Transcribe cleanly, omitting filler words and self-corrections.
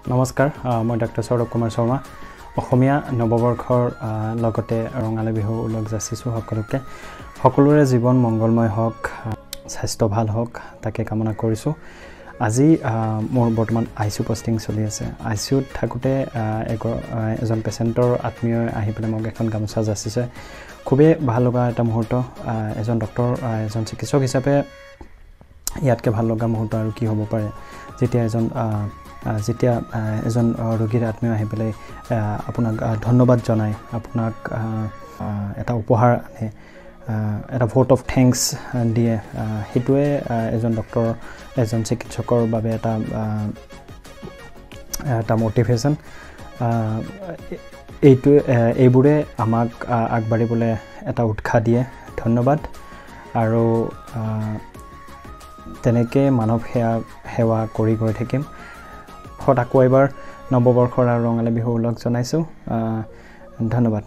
নমস্কাৰ মই ডক্টৰ সৌৰভ কুমাৰ শৰ্মা অসমীয়া নৱবৰ্ষৰ লগতে ৰঙালী বিহু উলগ যাচিছোঁ সকলোৰে জীৱন মংগলময় হওক স্বাস্থ্য ভাল হওক তাকে কামনা কৰিছোঁ আজি মোৰ বৰ্তমান আইসিউ পোষ্টিং চলি আছে আইসিউত থাকোতে এজন পেশেন্টৰ আত্মীয় আহি পেলাই মোক এখন গামোচা যাচিছে খুবেই ভাল লগা এটা মুহূৰ্ত এজন ডক্টৰ এজন চিকিৎসক হিচাপে ইয়াতকে ভাল লগা মুহূৰ্ত আৰু কি হ'ব পাৰে যেতিয়া এজন ৰোগীৰ আত্মীয় আহি পেলাই আপোনাক ধন্যবাদ জনায় আপোনাক এটা উপহাৰ আনে এটা ভোট অফ থ্যাঙ্কস দিয়ে হেতুৱে এজন ডক্টৰ এজন চিকিৎসকৰ বাবে এটা মোটিভেশন এইবোৰে আমাক আগবাঢ়িবলৈ এটা উৎসাহ দিয়ে ধন্যবাদ আৰু তেনেকে মানৱ সেৱা কৰি গৈ থাকিম আকৌ এবাৰ নৱবৰ্ষৰ আৰু ৰঙালী বিহু উলগ জনাইছোঁ ধন্যবাদ